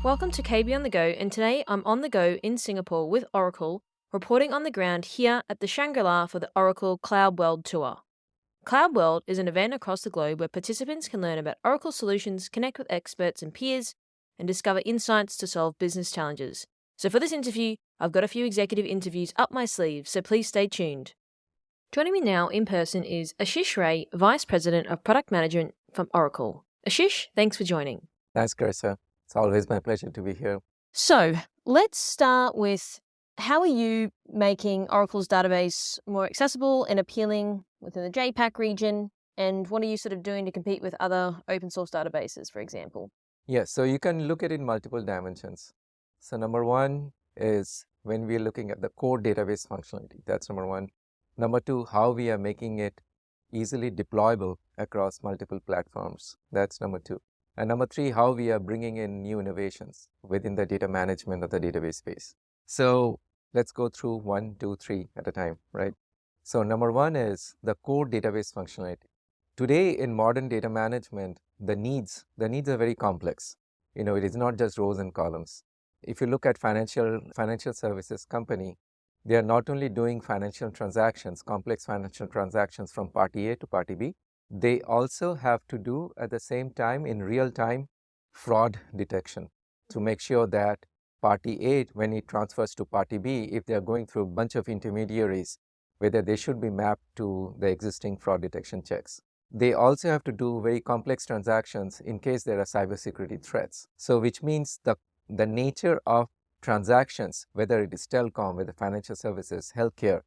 Welcome to KB on the Go, and today I'm on the go in Singapore with Oracle, reporting on the ground here at the Shangri-La for the Oracle CloudWorld Tour. CloudWorld is an event across the globe where participants can learn about Oracle solutions, connect with experts and peers, and discover insights to solve business challenges. So for this interview, I've got a few executive interviews up my sleeve, so please stay tuned. Joining me now in person is Ashish Ray, Vice President of Product Management from Oracle. Ashish, thanks for joining. Thanks, Carissa. It's always my pleasure to be here. So let's start with how are you making Oracle's database more accessible and appealing within the JPAC region? And what are you sort of doing to compete with other open source databases, for example? Yes, so you can look at it in multiple dimensions. So number one is when we're looking at the core database functionality. That's number one. Number two, how we are making it easily deployable across multiple platforms. That's number two. And number three, how we are bringing in new innovations within the data management of the database space. So let's go through 1, 2, 3 at a time, right? So number one is the core database functionality. Today in modern data management, the needs are very complex. It is not just rows and columns. If you look at financial services company, they are not only doing financial transactions, complex financial transactions from party A to party B, they also have to do at the same time in real time fraud detection to make sure that party A, when it transfers to party B, if they are going through a bunch of intermediaries, whether they should be mapped to the existing fraud detection checks. They also have to do very complex transactions in case there are cybersecurity threats. So which means the nature of transactions, whether it is telecom, whether financial services, healthcare,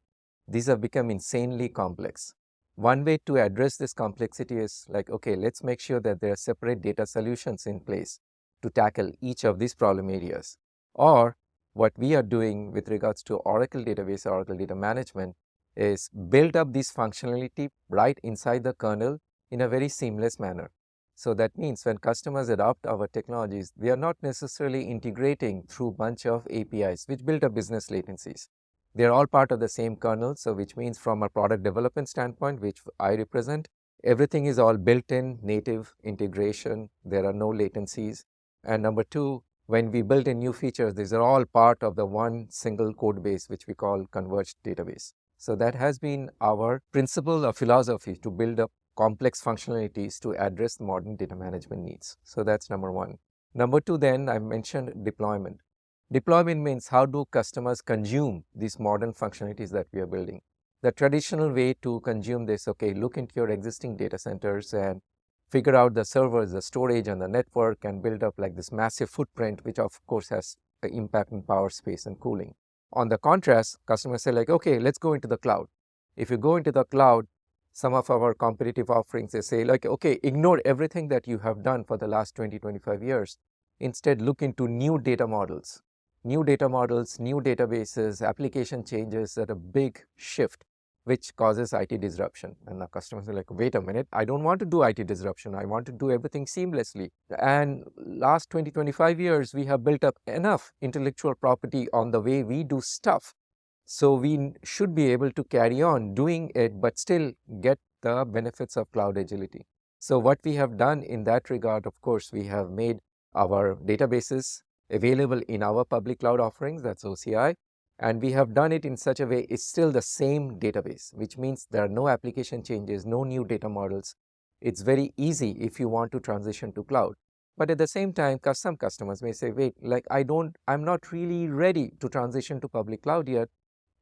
these have become insanely complex. One way to address this complexity is like, okay, let's make sure that there are separate data solutions in place to tackle each of these problem areas. Or what we are doing with regards to Oracle database, Oracle data management, is build up this functionality right inside the kernel in a very seamless manner. So that means when customers adopt our technologies, they are not necessarily integrating through a bunch of APIs, which build up business latencies. They are all part of the same kernel, so which means from a product development standpoint, which I represent, everything is all built-in native integration. There are no latencies. And number two, when we build in new features, these are all part of the one single code base, which we call converged database. So that has been our principle or philosophy to build up complex functionalities to address modern data management needs. So that's number one. Number two, then I mentioned deployment. Deployment means how do customers consume these modern functionalities that we are building. The traditional way to consume this, okay, look into your existing data centers and figure out the servers, the storage and the network and build up like this massive footprint, which of course has an impact in power, space and cooling. On the contrast, customers say like, okay, let's go into the cloud. If you go into the cloud, some of our competitive offerings, they say like, okay, ignore everything that you have done for the last 20, 25 years. Instead, look into new data models, new databases, application changes at a big shift, which causes IT disruption. And the customers are like, wait a minute, I don't want to do IT disruption. I want to do everything seamlessly. And last 20, 25 years, we have built up enough intellectual property on the way we do stuff. So we should be able to carry on doing it, but still get the benefits of cloud agility. So what we have done in that regard, of course, we have made our databases available in our public cloud offerings, that's OCI, and we have done it in such a way it's still the same database, which means there are no application changes, no new data models. It's very easy if you want to transition to cloud. But at the same time, some customers may say, wait, like I'm not really ready to transition to public cloud yet,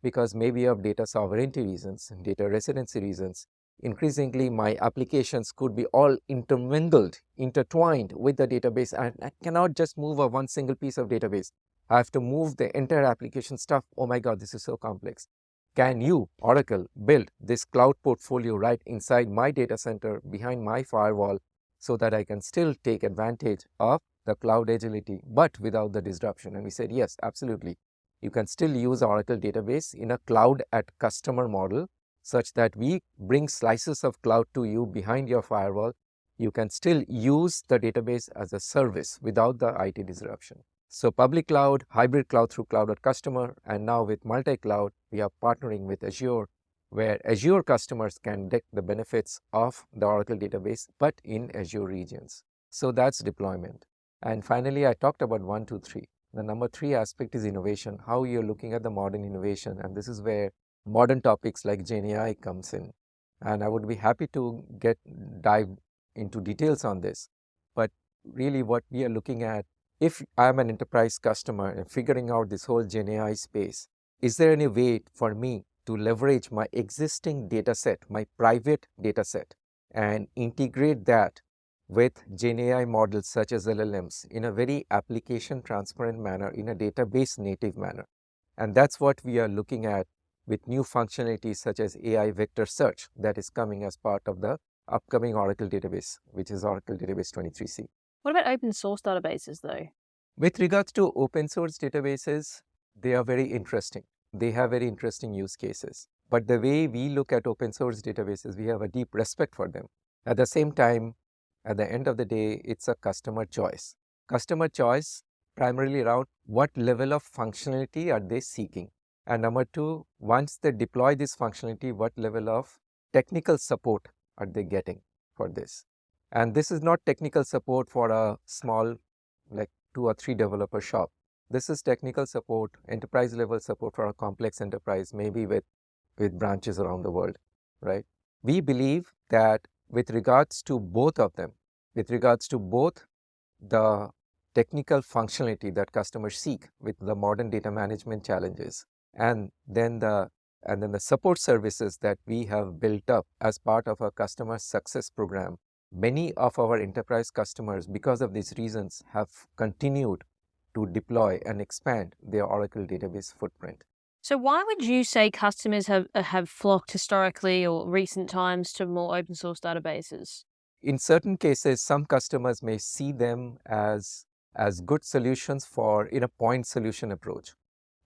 because maybe of data sovereignty reasons, data residency reasons. Increasingly, my applications could be all intertwined with the database, and I cannot just move a one single piece of database. I have to move the entire application stuff. Oh my God, this is so complex. Can you, Oracle, build this cloud portfolio right inside my data center behind my firewall so that I can still take advantage of the cloud agility, but without the disruption? And we said, yes, absolutely. You can still use Oracle database in a cloud at customer model such that we bring slices of cloud to you behind your firewall. You can still use the database as a service without the IT disruption. So public cloud, hybrid cloud through cloud at customer, and now with multi-cloud, we are partnering with Azure, where Azure customers can get the benefits of the Oracle database, but in Azure regions. So that's deployment. And finally, I talked about 1, 2, 3. The number 3 aspect is innovation, how you're looking at the modern innovation. And this is where modern topics like GenAI comes in. And I would be happy to dive into details on this. But really what we are looking at, if I'm an enterprise customer and figuring out this whole GenAI space, is there any way for me to leverage my existing data set, my private data set, and integrate that with GenAI models such as LLMs in a very application transparent manner, in a database native manner? And that's what we are looking at with new functionalities such as AI vector search that is coming as part of the upcoming Oracle database, which is Oracle Database 23c. What about open source databases though? With regards to open source databases, they are very interesting. They have very interesting use cases. But the way we look at open source databases, we have a deep respect for them. At the same time, at the end of the day, it's a customer choice. Customer choice primarily around what level of functionality are they seeking. And number two, once they deploy this functionality, what level of technical support are they getting for this? And this is not technical support for a small, like 2 or 3 developer shop. This is technical support, enterprise level support for a complex enterprise, maybe with branches around the world, right? We believe that with regards to both of them, with regards to both the technical functionality that customers seek with the modern data management challenges, and then the support services that we have built up as part of our customer success program, many of our enterprise customers, because of these reasons, have continued to deploy and expand their Oracle database footprint. So why would you say customers have flocked historically or recent times to more open source databases? In certain cases, some customers may see them as good solutions in a point solution approach.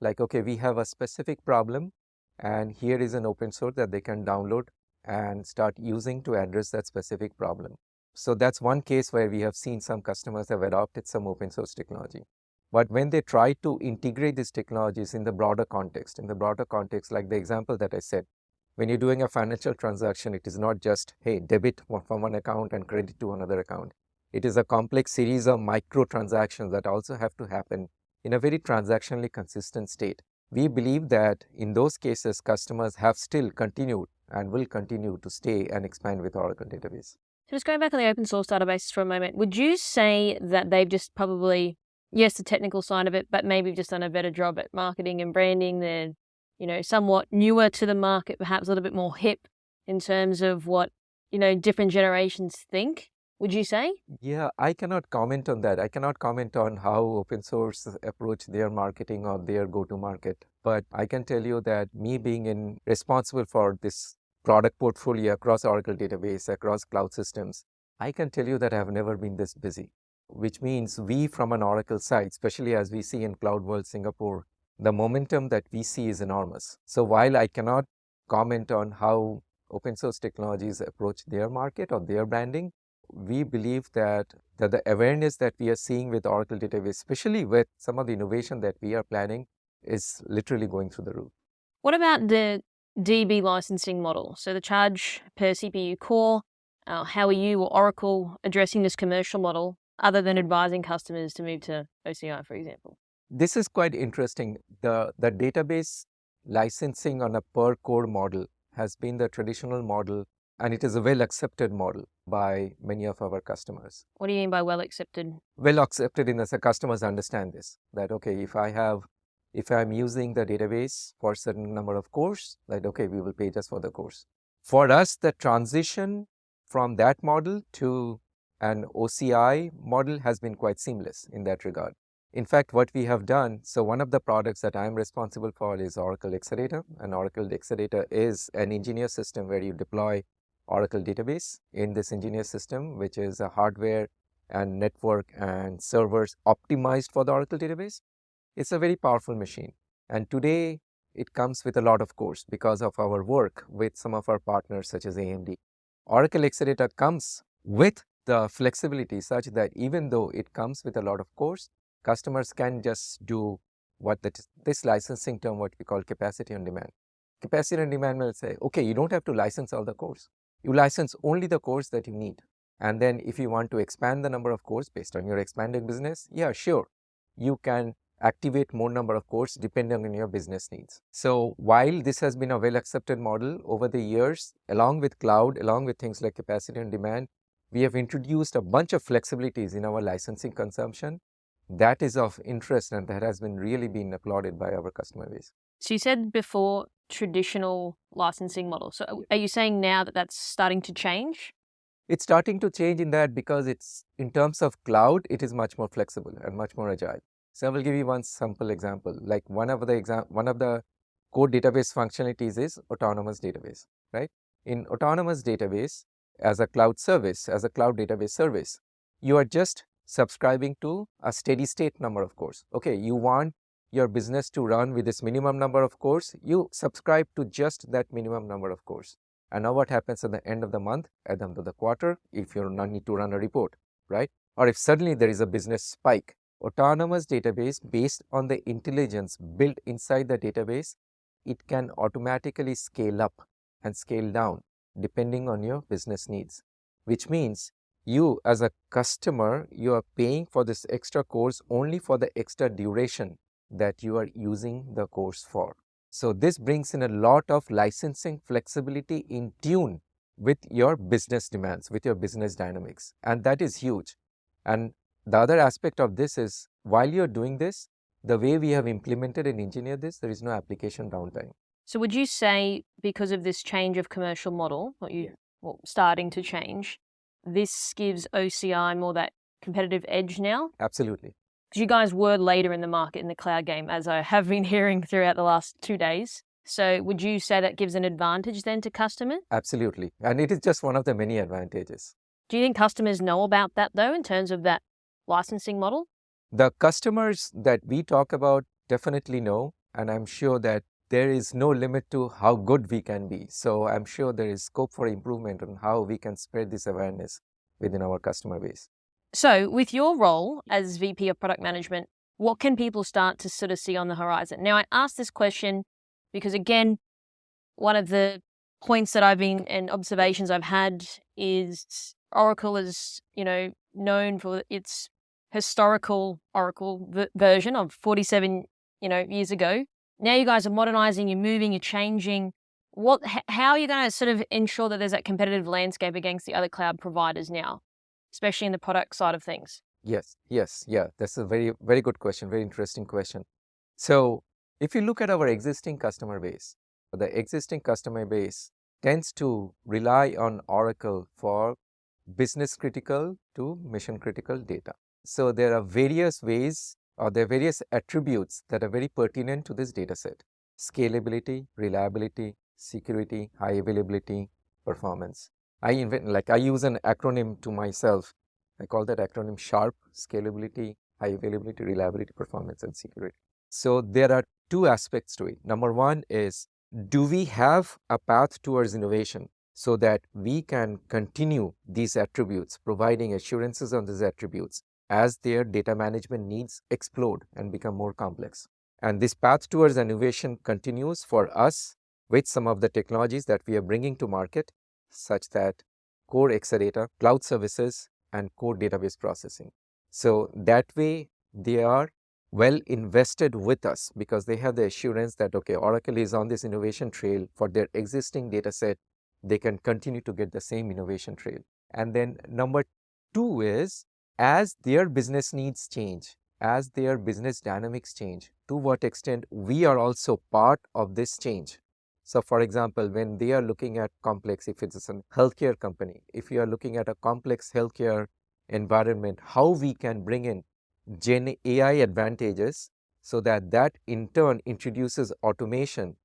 Like, okay, we have a specific problem and here is an open source that they can download and start using to address that specific problem. So that's one case where we have seen some customers have adopted some open source technology. But when they try to integrate these technologies in the broader context, like the example that I said, when you're doing a financial transaction, it is not just, hey, debit from one account and credit to another account. It is a complex series of micro transactions that also have to happen in a very transactionally consistent state. We believe that in those cases, customers have still continued and will continue to stay and expand with Oracle database. So just going back on the open source databases for a moment, would you say that they've just probably, yes, the technical side of it, but maybe just done a better job at marketing and branding? They're, somewhat newer to the market, perhaps a little bit more hip in terms of what, different generations think, would you say? Yeah, I cannot comment on that. I cannot comment on how open source approach their marketing or their go-to-market. But I can tell you that me being responsible for this product portfolio across Oracle database, across cloud systems, I can tell you that I have never been this busy, which means we from an Oracle side, especially as we see in CloudWorld Singapore, the momentum that we see is enormous. So while I cannot comment on how open source technologies approach their market or their branding, we believe that the awareness that we are seeing with Oracle database, especially with some of the innovation that we are planning, is literally going through the roof. What about the DB licensing model? So the charge per CPU core, how are you or Oracle addressing this commercial model other than advising customers to move to OCI, for example? This is quite interesting. The database licensing on a per core model has been the traditional model, and it is a well accepted model by many of our customers. What do you mean by well accepted? Well accepted in as the customers understand this, that okay, if I'm using the database for a certain number of cores, that okay, we will pay just for the cores. For us, the transition from that model to an OCI model has been quite seamless in that regard. In fact, what we have done, so one of the products that I'm responsible for is Oracle Exadata, and Oracle Exadata is an engineer system where you deploy Oracle database in this engineer system, which is a hardware and network and servers optimized for the Oracle database. It's a very powerful machine. And today it comes with a lot of cores because of our work with some of our partners such as AMD. Oracle Exadata comes with the flexibility such that even though it comes with a lot of cores, customers can just do what this licensing term, what we call capacity on demand. Capacity on demand will say, okay, you don't have to license all the cores. You license only the cores that you need. And then if you want to expand the number of cores based on your expanding business, yeah, sure, you can activate more number of cores depending on your business needs. So while this has been a well accepted model over the years, along with cloud, along with things like capacity and demand, we have introduced a bunch of flexibilities in our licensing consumption that is of interest and that has been really been applauded by our customer base. So you said before traditional licensing model. So are you saying now that that's starting to change? It's starting to change in that because it's in terms of cloud, it is much more flexible and much more agile. So I will give you one simple example. Like one of the core database functionalities is autonomous database, right? In autonomous database, as a cloud service, as a cloud database service, you are just subscribing to a steady state number of cores. Okay, you want your business to run with this minimum number of cores, you subscribe to just that minimum number of cores. And now what happens at the end of the month, at the end of the quarter, if you need to run a report, right? Or if suddenly there is a business spike, autonomous database based on the intelligence built inside the database, it can automatically scale up and scale down depending on your business needs, which means you as a customer, you are paying for this extra course only for the extra duration that you are using the course for. So this brings in a lot of licensing flexibility in tune with your business demands, with your business dynamics, and that is huge. And the other aspect of this is while you're doing this, the way we have implemented and engineered this, there is no application downtime. So would you say because of this change of commercial model, starting to change, this gives OCI more that competitive edge now? Absolutely. Because you guys were later in the market in the cloud game, as I have been hearing throughout the last 2 days. So would you say that gives an advantage then to customers? Absolutely. And it is just one of the many advantages. Do you think customers know about that though, in terms of that licensing model? The customers that we talk about definitely know, and I'm sure that there is no limit to how good we can be. So I'm sure there is scope for improvement on how we can spread this awareness within our customer base. So with your role as VP of Product Management, what can people start to sort of see on the horizon? Now, I asked this question because, again, one of the points that I've been and observations I've had is Oracle is, known for its historical Oracle version of 47, years ago. Now you guys are modernizing, you're moving, you're changing. How are you going to sort of ensure that there's that competitive landscape against the other cloud providers now, especially in the product side of things? Yes. That's a very, very good question, very interesting question. So if you look at our existing customer base, the existing customer base tends to rely on Oracle for business critical to mission critical data. So there are various ways or there are various attributes that are very pertinent to this data set: scalability, reliability, security, high availability, performance. I use an acronym to myself. I call that acronym SHARP: scalability, high availability, reliability, performance, and security. So there are two aspects to it. Number one is, do we have a path towards innovation so that we can continue these attributes, providing assurances on these attributes as their data management needs explode and become more complex? And this path towards innovation continues for us with some of the technologies that we are bringing to market, such that core Exadata, cloud services, and core database processing. So that way they are well invested with us because they have the assurance that, okay, Oracle is on this innovation trail for their existing data set. They can continue to get the same innovation trail. And then number two is, as their business needs change, as their business dynamics change, to what extent we are also part of this change. So for example, when they are looking at complex, if it's a healthcare company, if you are looking at a complex healthcare environment, how we can bring in Gen AI advantages so that that in turn introduces automation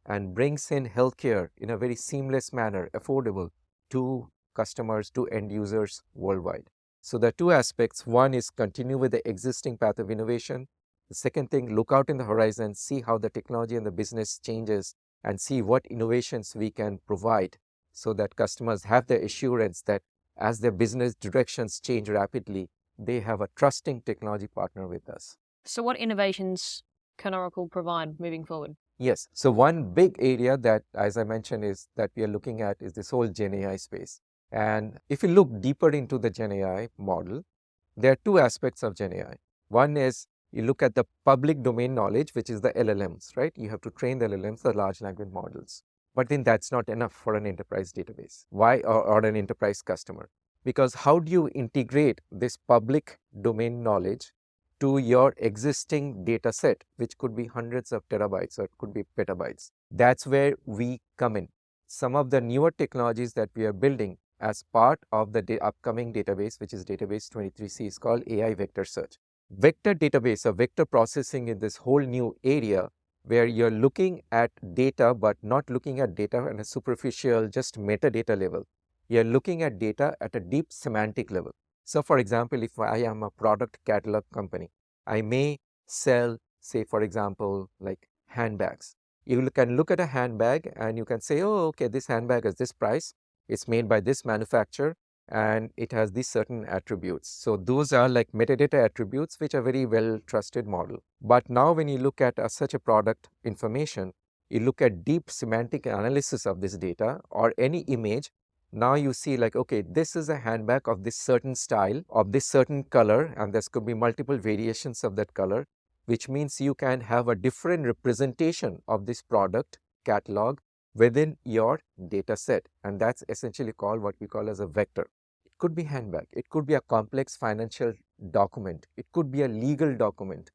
and brings in healthcare in a very seamless manner, affordable to customers, to end users worldwide. So the two aspects: one is continue with the existing path of innovation. The second thing, look out in the horizon, see how the technology and the business changes, and see what innovations we can provide so that customers have the assurance that as their business directions change rapidly, they have a trusting technology partner with us. So what innovations can Oracle provide moving forward? Yes. So one big area that, as I mentioned, is that we are looking at is this whole Gen AI space. And if you look deeper into the Gen AI model, there are two aspects of Gen AI. One is you look at the public domain knowledge, which is the LLMs, right? You have to train the LLMs, the large language models. But then that's not enough for an enterprise database. Why? Or an enterprise customer? Because how do you integrate this public domain knowledge to your existing data set, which could be hundreds of terabytes or it could be petabytes? That's where we come in. Some of the newer technologies that we are building as part of the upcoming database, which is database 23C, is called AI vector search. Vector database or vector processing is this whole new area where you're looking at data, but not looking at data on a superficial, just metadata level. You're looking at data at a deep semantic level. So for example, if I am a product catalog company, I may sell, say, for example, like handbags. You can look at a handbag and you can say, oh, okay, this handbag is this price. It's made by this manufacturer and it has these certain attributes. So those are like metadata attributes, which are very well trusted model. But now when you look at such a product information, you look at deep semantic analysis of this data or any image. Now you see like, okay, this is a handbag of this certain style, of this certain color, and there could be multiple variations of that color, which means you can have a different representation of this product catalog within your data set, and that's essentially called what we call as a vector. It could be handbag, it could be a complex financial document, it could be a legal document,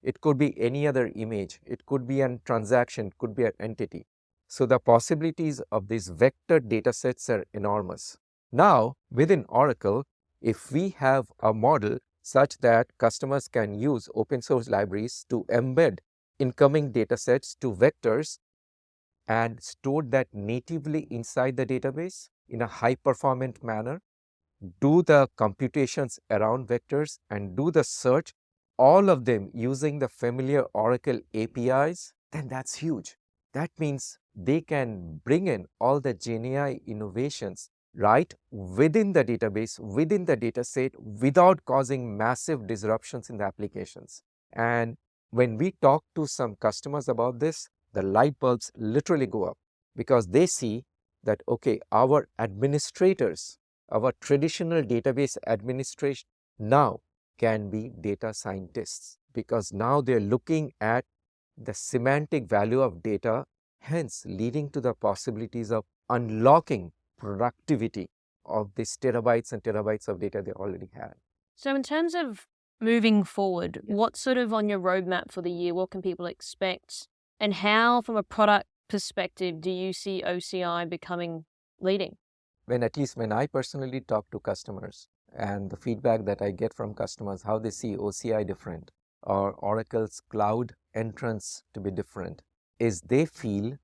it could be any other image, it could be a transaction, it could be an entity. So the possibilities of these vector data sets are enormous. Now, within Oracle, if we have a model such that customers can use open source libraries to embed incoming data sets to vectors and store that natively inside the database in a high performant manner, do the computations around vectors and do the search, all of them using the familiar Oracle APIs, then that's huge. That means they can bring in all the GenAI innovations right within the database, within the data set, without causing massive disruptions in the applications. And when we talk to some customers about this, the light bulbs literally go up because they see that, okay, our administrators, our traditional database administration now can be data scientists because now they're looking at the semantic value of data, hence leading to the possibilities of unlocking productivity of these terabytes and terabytes of data they already had. So in terms of moving forward, what's sort of on your roadmap for the year? What can people expect? And how, from a product perspective, do you see OCI becoming leading? At least when I personally talk to customers and the feedback that I get from customers, how they see OCI different or Oracle's cloud entrance to be different, is they feel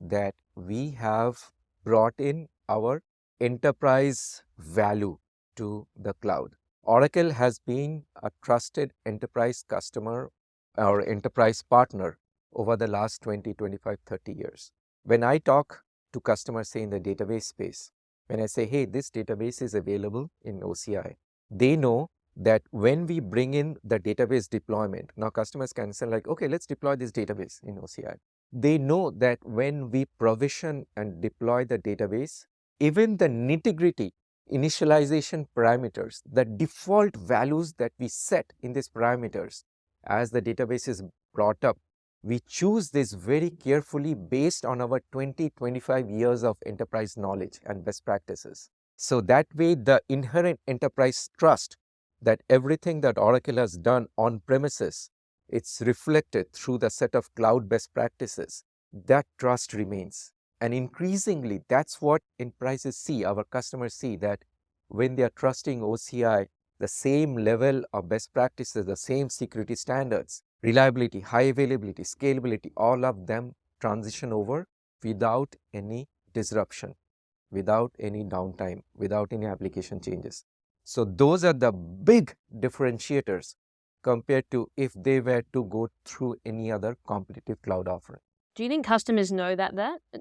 that we have brought in our enterprise value to the cloud. Oracle has been a trusted enterprise customer or enterprise partner over the last 20, 25, 30 years. When I talk to customers, say in the database space, when I say, hey, this database is available in OCI, they know that when we bring in the database deployment, now customers can say like, okay, let's deploy this database in OCI. They know that when we provision and deploy the database, even the nitty-gritty initialization parameters, the default values that we set in these parameters as the database is brought up, we choose this very carefully based on our 20-25 years of enterprise knowledge and best practices. So that way, the inherent enterprise trust that everything that Oracle has done on premises, it's reflected through the set of cloud best practices. That trust remains. And increasingly, that's what enterprises see, our customers see, that when they are trusting OCI, the same level of best practices, the same security standards, reliability, high availability, scalability, all of them transition over without any disruption, without any downtime, without any application changes. So those are the big differentiators compared to if they were to go through any other competitive cloud offering. Do you think customers know that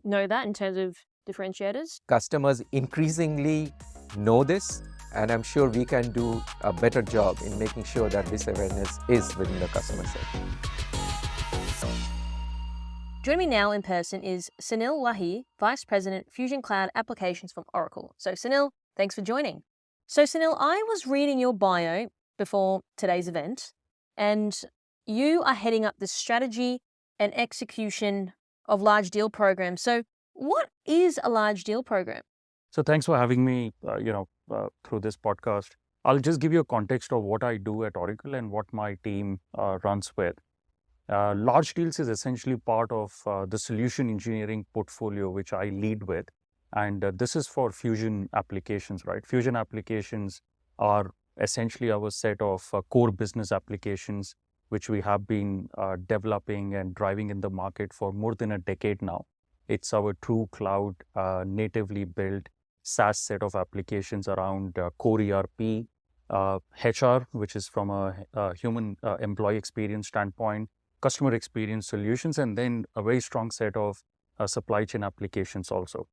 in terms of differentiators? Customers increasingly know this, and I'm sure we can do a better job in making sure that this awareness is within the customer set. Joining me now in person is Sunil Wahi, Vice President, Fusion Cloud Applications from Oracle. So Sunil, Thanks for joining. So, Sunil, I was reading your bio before today's event, and you are heading up the strategy and execution of large deal programs. So, what is a large deal program? So thanks for having me, through this podcast. I'll just give you a context of what I do at Oracle and what my team runs with. Large deals is essentially part of the solution engineering portfolio, which I lead with. And this is for Fusion applications, right? Fusion applications are essentially our set of core business applications, which we have been developing and driving in the market for more than a decade now. It's our true cloud, natively built SaaS set of applications around core ERP, HR, which is from a human employee experience standpoint, customer experience solutions, and then a very strong set of supply chain applications also.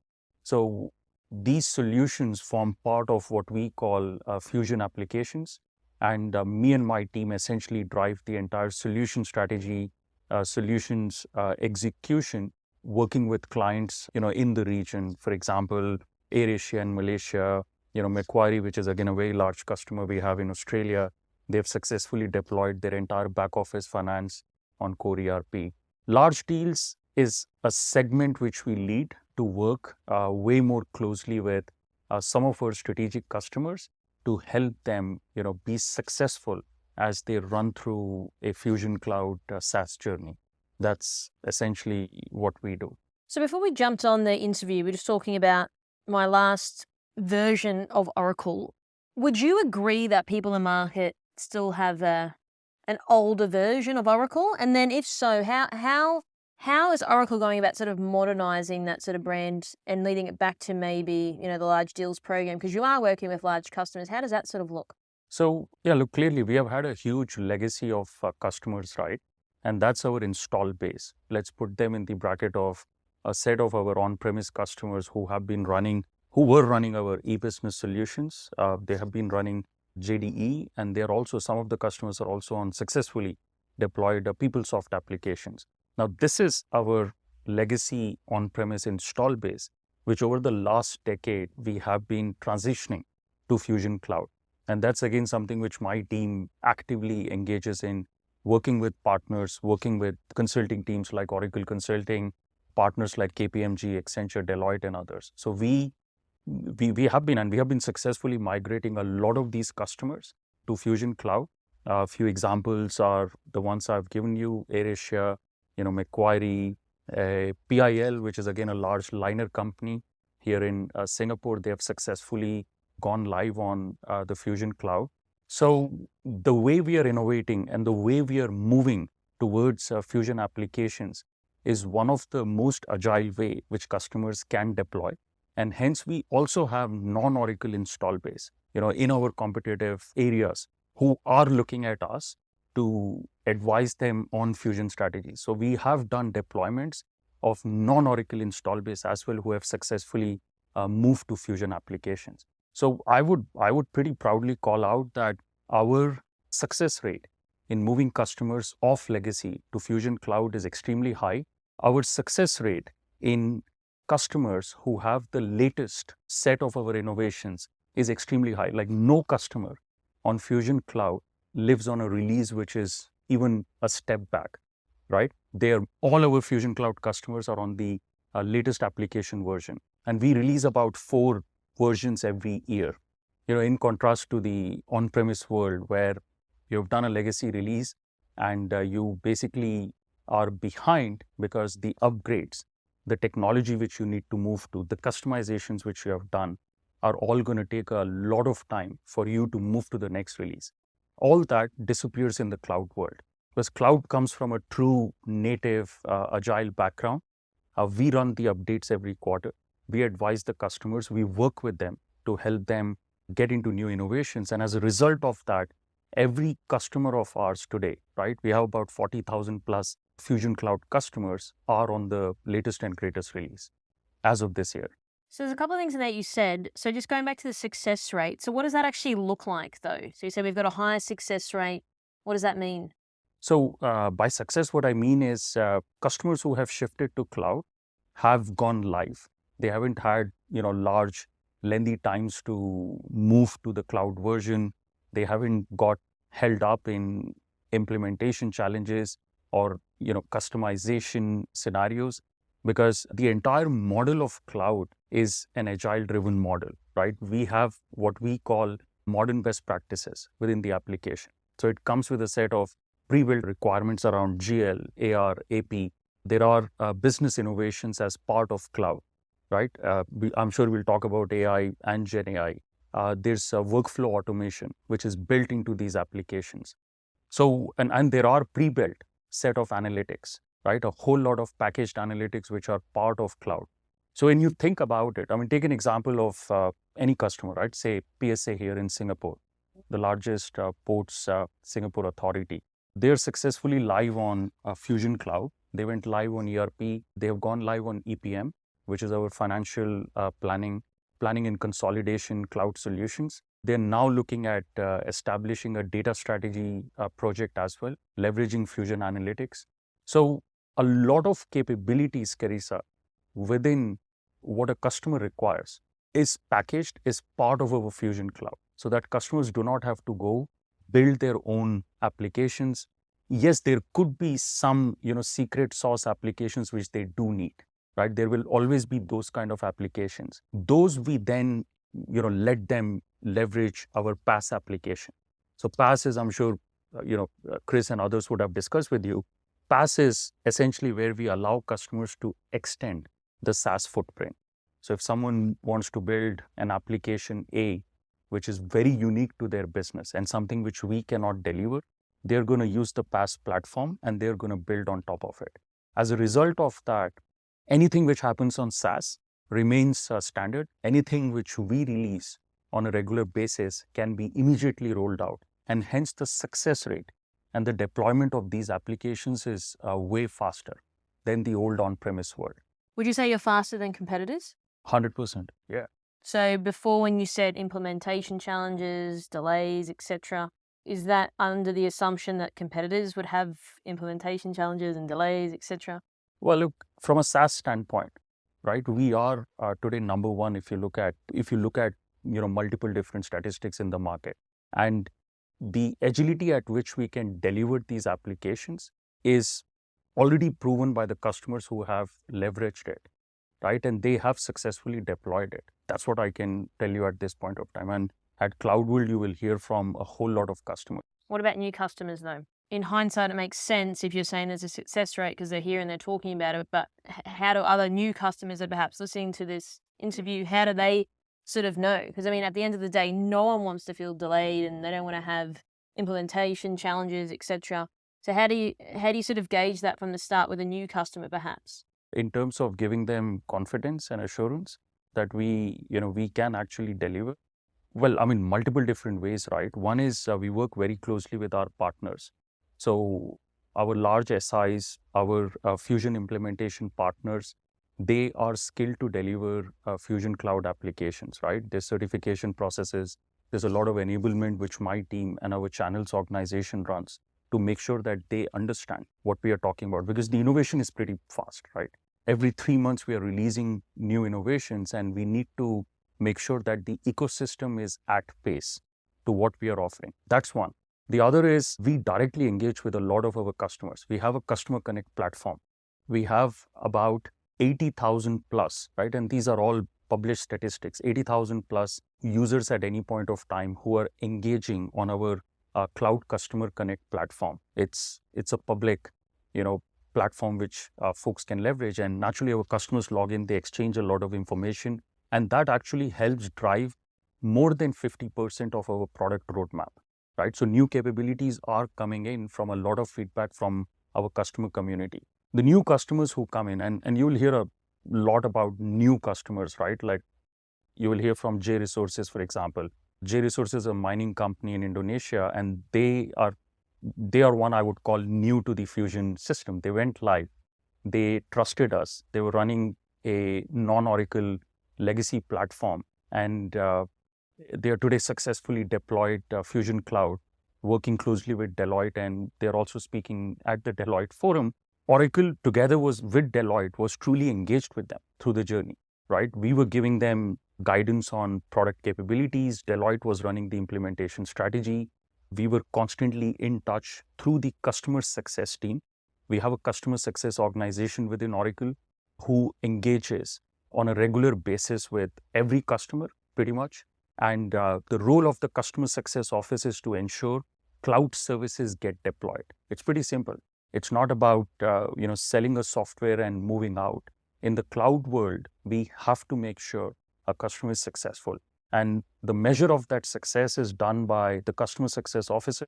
So these solutions form part of what we call Fusion applications. And me and my team essentially drive the entire solution strategy, solutions execution, working with clients, in the region. For example, AirAsia in Malaysia, Macquarie, which is again a very large customer we have in Australia. They've successfully deployed their entire back office finance on core ERP. Large deals is a segment which we lead to work way more closely with some of our strategic customers to help them, be successful as they run through a Fusion Cloud SaaS journey. That's essentially what we do. So, before we jumped on the interview, we were just talking about my last version of Oracle. Would you agree that people in the market still have an older version of Oracle? And then if so, how is Oracle going about sort of modernizing that sort of brand and leading it back to maybe, the large deals program? Because you are working with large customers. How does that sort of look? So, yeah, look, clearly we have had a huge legacy of customers, right? And that's our install base. Let's put them in the bracket of a set of our on-premise customers who were running our e-business solutions. They have been running JDE, and some of the customers are also on successfully deployed PeopleSoft applications. Now, this is our legacy on-premise install base, which over the last decade, we have been transitioning to Fusion Cloud. And that's again something which my team actively engages in, working with partners, working with consulting teams like Oracle Consulting, partners like KPMG, Accenture, Deloitte, and others. So we have been successfully migrating a lot of these customers to Fusion Cloud. A few examples are the ones I've given you: AirAsia, Macquarie, PIL, which is again a large liner company here in Singapore. They have successfully gone live on the Fusion Cloud. So the way we are innovating and the way we are moving towards Fusion applications is one of the most agile way which customers can deploy. And hence we also have non-Oracle install base, in our competitive areas who are looking at us to advise them on Fusion strategies. So we have done deployments of non-Oracle install base as well who have successfully moved to Fusion applications. So I would pretty proudly call out that our success rate in moving customers off legacy to Fusion Cloud is extremely high. Our success rate in customers who have the latest set of our innovations is extremely high. Like no customer on Fusion Cloud lives on a release which is even a step back, right? All our Fusion Cloud customers are on the latest application version. And we release about 4 versions every year, in contrast to the on-premise world where you've done a legacy release and you basically are behind because the upgrades, the technology which you need to move to, the customizations which you have done are all going to take a lot of time for you to move to the next release. All that disappears in the cloud world because cloud comes from a true native agile background. We run the updates every quarter. We advise the customers. We work with them to help them get into new innovations. And as a result of that, every customer of ours today, right, we have about 40,000 plus Fusion Cloud customers are on the latest and greatest release as of this year. So there's a couple of things in that you said. So just going back to the success rate. So what does that actually look like though? So you said we've got a higher success rate. What does that mean? So by success, what I mean is customers who have shifted to cloud have gone live. They haven't had, large lengthy times to move to the cloud version. They haven't got held up in implementation challenges or customization scenarios, because the entire model of cloud is an agile driven model, right? We have what we call modern best practices within the application. So it comes with a set of pre-built requirements around GL, AR, AP. There are business innovations as part of cloud, right? I'm sure we'll talk about AI and Gen AI. There's workflow automation, which is built into these applications. So, and there are pre-built set of analytics, right? A whole lot of packaged analytics, which are part of cloud. So when you think about it, I mean, take an example of any customer, right? Say PSA here in Singapore, the largest ports Singapore authority. They're successfully live on Fusion Cloud. They went live on ERP. They have gone live on EPM, which is our financial planning and consolidation cloud solutions. They're now looking at establishing a data strategy project as well, leveraging Fusion Analytics. So a lot of capabilities, Carissa, within what a customer requires is packaged, is part of our Fusion Cloud, so that customers do not have to go build their own applications. Yes, there could be some, secret sauce applications which they do need, right? There will always be those kind of applications. Those we then, let them leverage our PaaS application. So PaaS is, I'm sure, Chris and others would have discussed with you. PaaS is essentially where we allow customers to extend the SaaS footprint. So if someone wants to build an application A, which is very unique to their business and something which we cannot deliver, they're going to use the PaaS platform and they're going to build on top of it. As a result of that, anything which happens on SaaS remains standard. Anything which we release on a regular basis can be immediately rolled out. And hence the success rate and the deployment of these applications is way faster than the old on-premise world. Would you say you're faster than competitors? 100%, yeah. So before, when you said implementation challenges, delays, etc., is that under the assumption that competitors would have implementation challenges and delays, etc.? Well, look, from a SaaS standpoint, right, we are today number one if you look at multiple different statistics in the market. And the agility at which we can deliver these applications is already proven by the customers who have leveraged it, right? And they have successfully deployed it. That's what I can tell you at this point of time. And at CloudWorld, you will hear from a whole lot of customers. What about new customers, though? In hindsight, it makes sense if you're saying there's a success rate because they're here and they're talking about it. But how do other new customers that are perhaps listening to this interview, how do they sort of know? Because, I mean, at the end of the day, no one wants to feel delayed and they don't want to have implementation challenges, etc. So how do you sort of gauge that from the start with a new customer, perhaps? In terms of giving them confidence and assurance that we can actually deliver. Well, I mean, multiple different ways, right? One is we work very closely with our partners. So our large SIs, our Fusion implementation partners, they are skilled to deliver Fusion Cloud applications, right? There's certification processes. There's a lot of enablement which my team and our channels organization runs to make sure that they understand what we are talking about, because the innovation is pretty fast, right? Every 3 months, we are releasing new innovations and we need to make sure that the ecosystem is at pace to what we are offering. That's one. The other is we directly engage with a lot of our customers. We have a customer connect platform. We have about 80,000 plus, right? And these are all published statistics, 80,000 plus users at any point of time who are engaging on our Cloud Customer Connect platform. It's a public, platform which folks can leverage, and naturally our customers log in, they exchange a lot of information, and that actually helps drive more than 50% of our product roadmap, right? So new capabilities are coming in from a lot of feedback from our customer community. The new customers who come in, and you will hear a lot about new customers, right? Like you will hear from J Resources, for example. J Resources is a mining company in Indonesia, and they are one I would call new to the Fusion system. They went live. They trusted us. They were running a non-Oracle legacy platform, and they are today successfully deployed Fusion Cloud, working closely with Deloitte, and they're also speaking at the Deloitte forum. Oracle, together with Deloitte, was truly engaged with them through the journey, right? We were giving them guidance on product capabilities. Deloitte was running the implementation strategy. We were constantly in touch through the customer success team. We have a customer success organization within Oracle who engages on a regular basis with every customer, pretty much. And the role of the customer success office is to ensure cloud services get deployed. It's pretty simple. It's not about selling a software and moving out. In the cloud world, we have to make sure a customer is successful. And the measure of that success is done by the customer success officer.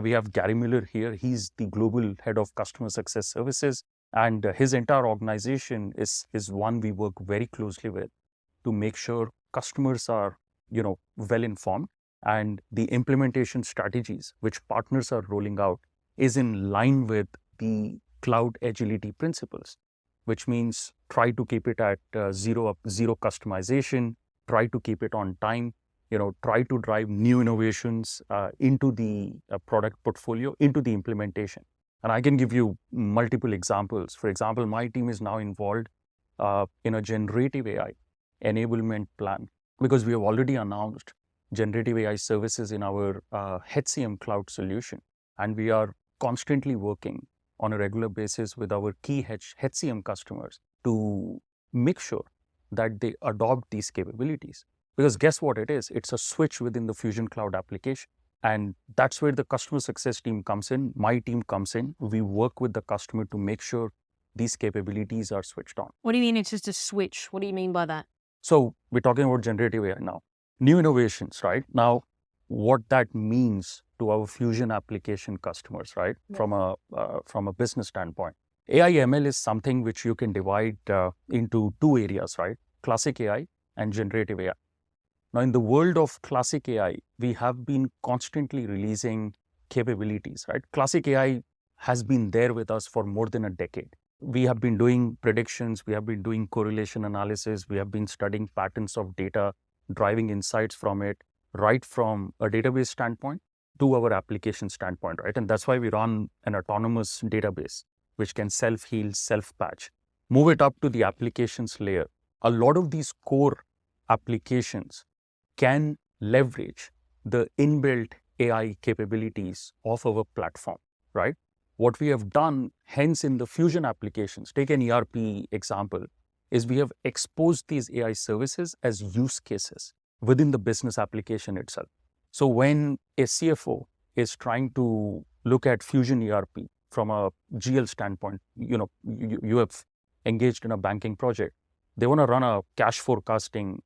We have Gary Miller here. He's the global head of customer success services. And his entire organization is one we work very closely with to make sure customers are well informed, and the implementation strategies which partners are rolling out is in line with the cloud agility principles, which means try to keep it at zero customization, try to keep it on time, try to drive new innovations into the product portfolio, into the implementation. And I can give you multiple examples. For example, my team is now involved in a generative AI enablement plan, because we have already announced generative AI services in our HCM cloud solution. And we are constantly working on a regular basis with our key HCM customers to make sure that they adopt these capabilities. Because guess what it is? It's a switch within the Fusion Cloud application. And that's where the customer success team comes in, my team comes in. We work with the customer to make sure these capabilities are switched on. What do you mean it's just a switch? What do you mean by that? So we're talking about generative AI now. New innovations, right? Now, what that means to our Fusion application customers, right? Yeah. From a business standpoint. AI ML is something which you can divide into two areas, right? Classic AI and generative AI. Now, in the world of classic AI, we have been constantly releasing capabilities, right? Classic AI has been there with us for more than a decade. We have been doing predictions, we have been doing correlation analysis, we have been studying patterns of data, driving insights from it, right from a database standpoint to our application standpoint, right? And that's why we run an autonomous database, which can self-heal, self-patch. Move it up to the applications layer. A lot of these core applications can leverage the inbuilt AI capabilities of our platform, right? What we have done, hence in the Fusion applications, take an ERP example, is we have exposed these AI services as use cases within the business application itself. So when a CFO is trying to look at Fusion ERP from a GL standpoint, you have engaged in a banking project, they want to run a cash forecasting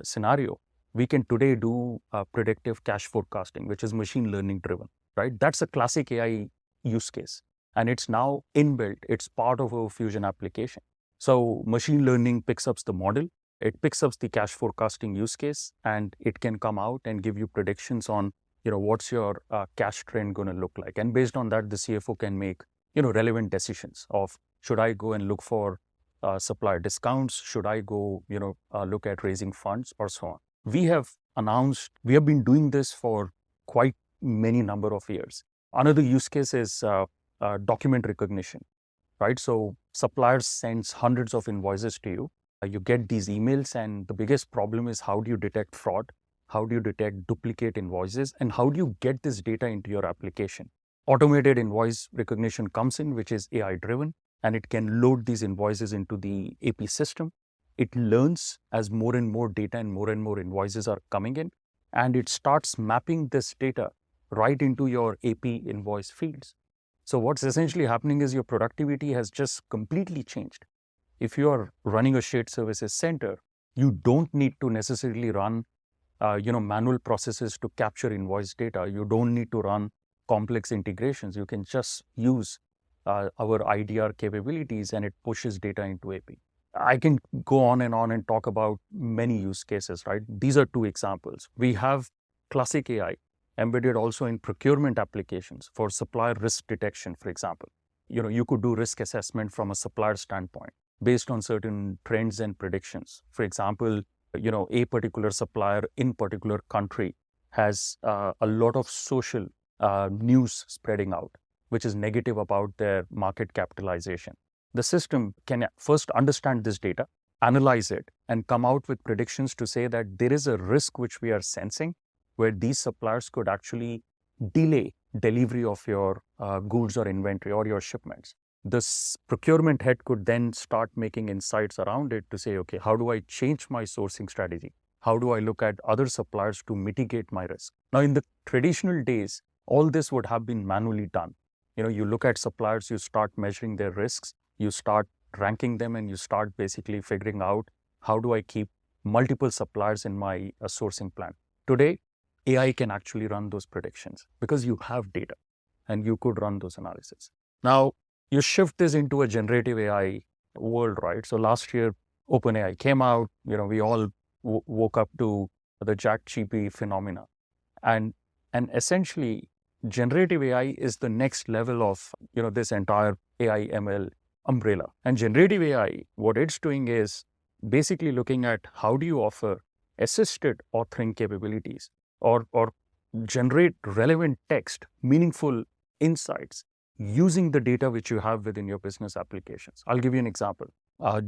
scenario. We can today do predictive cash forecasting, which is machine learning driven, right? That's a classic AI use case. And it's now inbuilt. It's part of our Fusion application. So machine learning picks up the model. It picks up the cash forecasting use case, and it can come out and give you predictions on, what's your cash trend going to look like. And based on that, the CFO can make, relevant decisions of, should I go and look for supplier discounts? Should I go, look at raising funds or so on? We have been doing this for quite many number of years. Another use case is document recognition, right? So suppliers sends hundreds of invoices to you. You get these emails, and the biggest problem is, how do you detect fraud? How do you detect duplicate invoices? And how do you get this data into your application? Automated invoice recognition comes in, which is AI driven, and it can load these invoices into the AP system. It learns as more and more data and more invoices are coming in, and it starts mapping this data right into your AP invoice fields. So what's essentially happening is your productivity has just completely changed. If you are running a shared services center, you don't need to necessarily run manual processes to capture invoice data. You don't need to run complex integrations. You can just use our IDR capabilities, and it pushes data into AP. I can go on and talk about many use cases, right? These are two examples. We have classic AI embedded also in procurement applications for supplier risk detection, for example. You could do risk assessment from a supplier standpoint based on certain trends and predictions. For example, a particular supplier in particular country has a lot of social news spreading out, which is negative about their market capitalization. The system can first understand this data, analyze it, and come out with predictions to say that there is a risk which we are sensing where these suppliers could actually delay delivery of your goods or inventory or your shipments. This procurement head could then start making insights around it to say, okay, how do I change my sourcing strategy? How do I look at other suppliers to mitigate my risk? Now, in the traditional days, all this would have been manually done. You look at suppliers, you start measuring their risks, you start ranking them, and you start basically figuring out how do I keep multiple suppliers in my sourcing plan. Today, AI can actually run those predictions because you have data and you could run those analysis. Now, you shift this into a generative AI world, right? So last year, OpenAI came out, we all woke up to the ChatGPT phenomena. And essentially, generative AI is the next level of, this entire AI ML umbrella. And generative AI, what it's doing is basically looking at how do you offer assisted authoring capabilities or generate relevant text, meaningful insights using the data which you have within your business applications. I'll give you an example.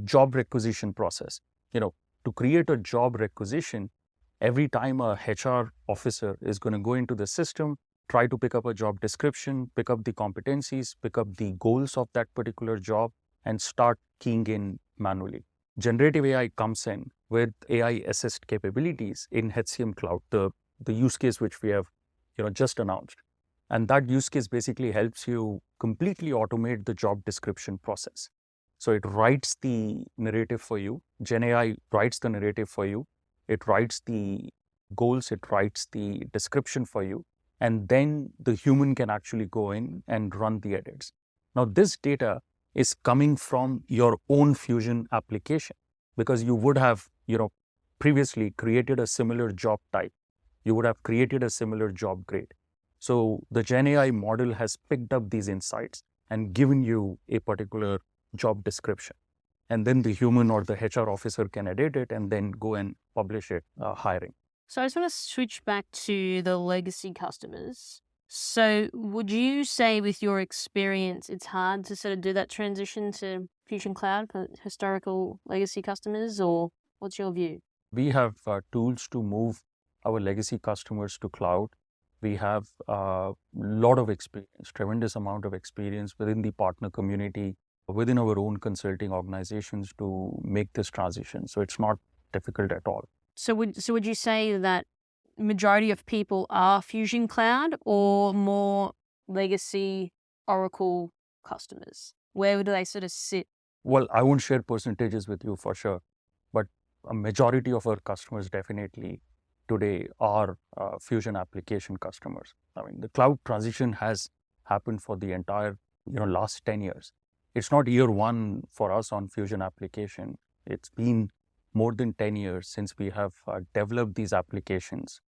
Job requisition process. To create a job requisition, every time a HR officer is going to go into the system, try to pick up a job description, pick up the competencies, pick up the goals of that particular job, and start keying in manually. Generative AI comes in with AI assist capabilities in HCM Cloud, the use case which we have just announced. And that use case basically helps you completely automate the job description process. So it writes the narrative for you. Gen AI writes the narrative for you. It writes the goals, it writes the description for you. And then the human can actually go in and run the edits. Now, this data is coming from your own Fusion application because you would have, previously created a similar job type. You would have created a similar job grade. So the Gen AI model has picked up these insights and given you a particular job description. And then the human or the HR officer can edit it and then go and publish it, hiring. So I just want to switch back to the legacy customers. So would you say with your experience, it's hard to sort of do that transition to Fusion Cloud for historical legacy customers, or what's your view? We have tools to move our legacy customers to cloud. We have a lot of experience, tremendous amount of experience within the partner community, within our own consulting organizations to make this transition. So it's not difficult at all. So would you say that majority of people are Fusion Cloud or more legacy Oracle customers? Where do they sort of sit? Well, I won't share percentages with you for sure, but a majority of our customers definitely today are Fusion application customers. I mean, the cloud transition has happened for the entire last 10 years. It's not year one for us on Fusion application. It's been more than 10 years since we have developed these applications,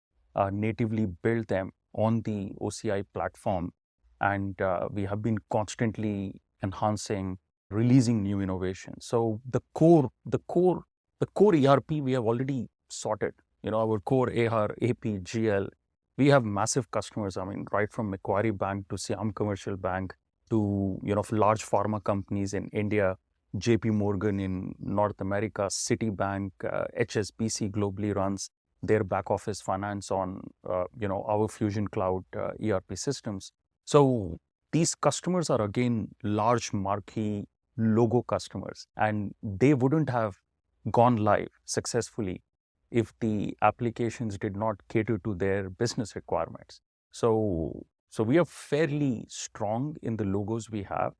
natively built them on the OCI platform, and we have been constantly enhancing, releasing new innovations. So the core ERP we have already sorted. Our core AR, AP, GL. We have massive customers. I mean, right from Macquarie Bank to Siam Commercial Bank to large pharma companies in India, JP Morgan in North America, Citibank, HSBC globally runs their back office finance on our Fusion Cloud ERP systems. So these customers are again large marquee logo customers, and they wouldn't have gone live successfully if the applications did not cater to their business requirements. So we are fairly strong in the logos we have.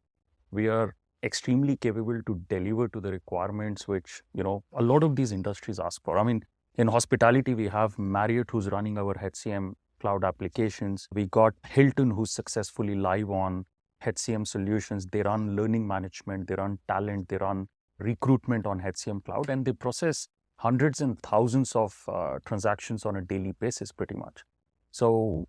We are extremely capable to deliver to the requirements which, a lot of these industries ask for. I mean, in hospitality, we have Marriott who's running our HCM cloud applications. We got Hilton who's successfully live on HCM solutions. They run learning management, they run talent, they run recruitment on HCM cloud, and they process hundreds and thousands of transactions on a daily basis pretty much. So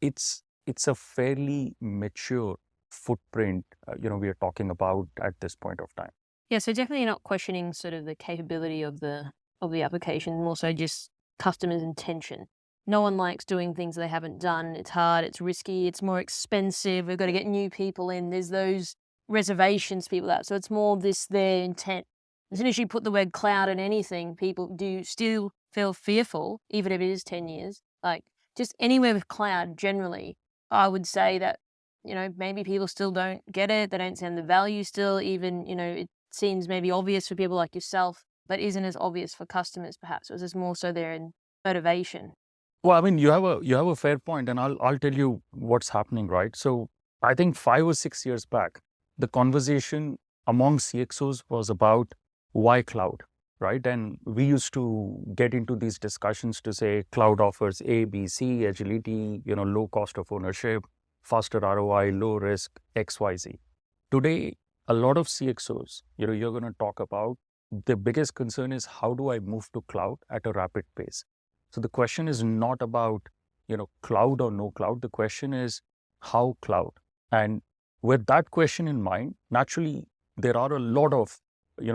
it's a fairly mature footprint, we are talking about at this point of time. Yeah, so definitely not questioning sort of the capability of the application, more so just customers' intention. No one likes doing things they haven't done. It's hard, it's risky, it's more expensive. We've got to get new people in. There's those reservations people have. So it's more their intent As soon as you put the word cloud in anything, people do still feel fearful, even if it is 10 years. Like just anywhere with cloud generally, I would say that, maybe people still don't get it. They don't see the value still, even, it seems maybe obvious for people like yourself, but isn't as obvious for customers perhaps. It was just more so their motivation. Well, I mean, you have a fair point, and I'll tell you what's happening, right? So I think 5 or 6 years back, the conversation among CXOs was about why cloud, right? And we used to get into these discussions to say cloud offers A, B, C, agility, low cost of ownership, faster ROI, low risk, X, Y, Z. Today, a lot of CXOs, you're going to talk about the biggest concern is how do I move to cloud at a rapid pace? So the question is not about, cloud or no cloud. The question is how cloud. And with that question in mind, naturally, there are a lot of,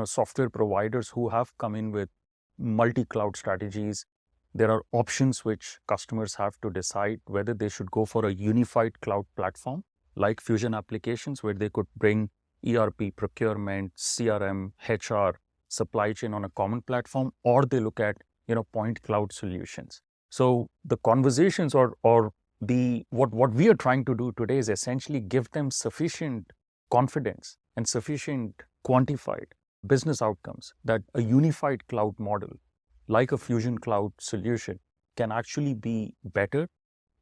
software providers who have come in with multi-cloud strategies. There are options which customers have to decide whether they should go for a unified cloud platform like Fusion Applications, where they could bring ERP, procurement, CRM, HR, supply chain on a common platform, or they look at point cloud solutions. So the conversations or the what we are trying to do today is essentially give them sufficient confidence and sufficient quantified business outcomes that a unified cloud model like a Fusion Cloud solution can actually be better,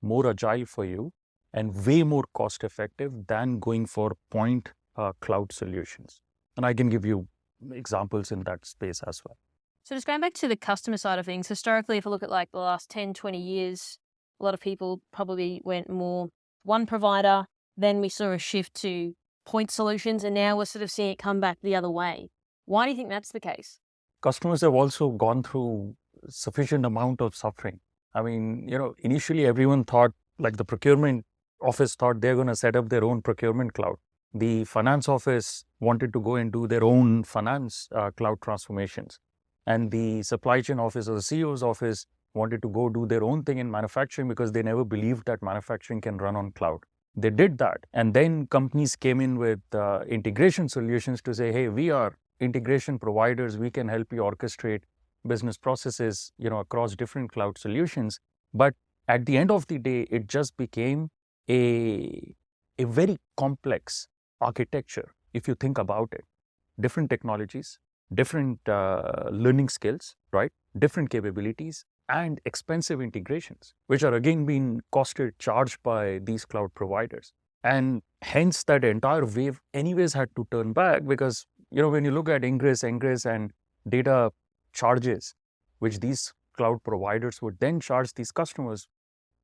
more agile for you, and way more cost effective than going for point cloud solutions. And I can give you examples in that space as well. So just going back to the customer side of things, historically, if I look at like the last 10, 20 years, a lot of people probably went more one provider, then we saw a shift to point solutions, and now we're sort of seeing it come back the other way. Why do you think that's the case? Customers have also gone through sufficient amount of suffering. I mean, initially everyone thought, like the procurement office thought they're going to set up their own procurement cloud. The finance office wanted to go and do their own finance cloud transformations. And the supply chain office or the CEO's office wanted to go do their own thing in manufacturing because they never believed that manufacturing can run on cloud. They did that. And then companies came in with integration solutions to say, hey, we are integration providers. We can help you orchestrate business processes, across different cloud solutions. But at the end of the day, it just became a very complex architecture, if you think about it. Different technologies, different learning skills, right? Different capabilities and expensive integrations, which are again being charged by these cloud providers. And hence that entire wave anyways had to turn back because, when you look at ingress, egress and data charges, which these cloud providers would then charge these customers,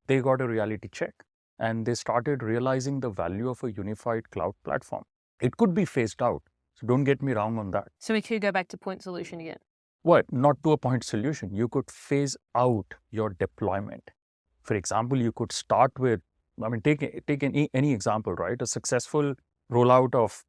they got a reality check and they started realizing the value of a unified cloud platform. It could be phased out. So don't get me wrong on that. So we could go back to point solution again. What? Not to a point solution. You could phase out your deployment. For example, you could start with, take any example, right? A successful rollout of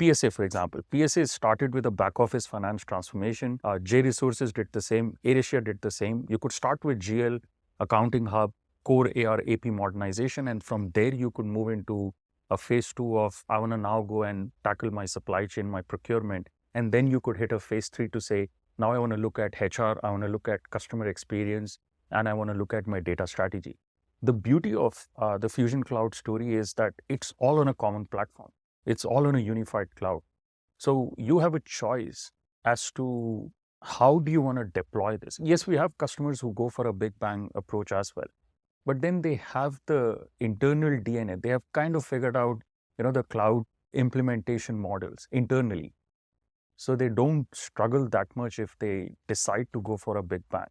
PSA, for example. PSA started with a back office finance transformation. J Resources did the same. AirAsia did the same. You could start with GL, Accounting Hub, core AR AP modernization, and from there you could move into a phase 2 of I want to now go and tackle my supply chain, my procurement. And then you could hit a phase 3 to say, now I want to look at HR, I want to look at customer experience, and I want to look at my data strategy. The beauty of the Fusion Cloud story is that it's all on a common platform. It's all on a unified cloud. So you have a choice as to how do you want to deploy this. Yes, we have customers who go for a big bang approach as well. But then they have the internal DNA. They have kind of figured out, the cloud implementation models internally. So they don't struggle that much if they decide to go for a big bang.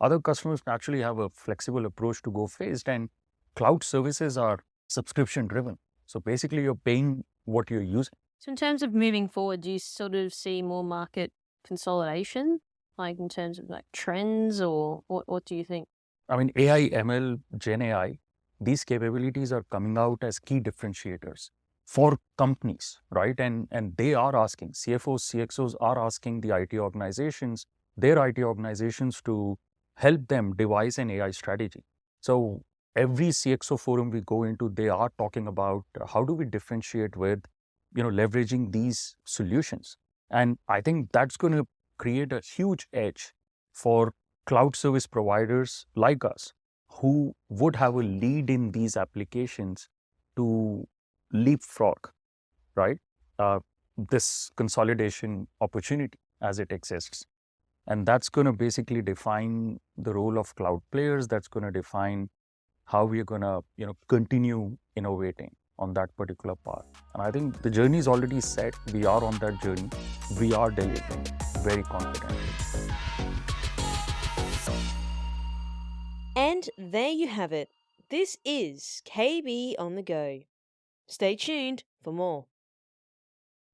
Other customers naturally have a flexible approach to go phased, and cloud services are subscription driven. So basically you're paying what you're using. So in terms of moving forward, do you sort of see more market consolidation, like in terms of like trends, or what do you think? AI, ML, Gen AI, these capabilities are coming out as key differentiators for companies, right? And they are asking, CFOs, CXOs are asking the IT organizations, their IT organizations to help them devise an AI strategy. So every CXO forum we go into, they are talking about how do we differentiate with, leveraging these solutions. And I think that's going to create a huge edge for cloud service providers like us who would have a lead in these applications to leapfrog, right? This consolidation opportunity as it exists. And that's going to basically define the role of cloud players. That's going to define how we are going to, continue innovating on that particular path. And I think the journey is already set. We are on that journey. We are delivering very confidently. And there you have it. This is KB on the Go. Stay tuned for more.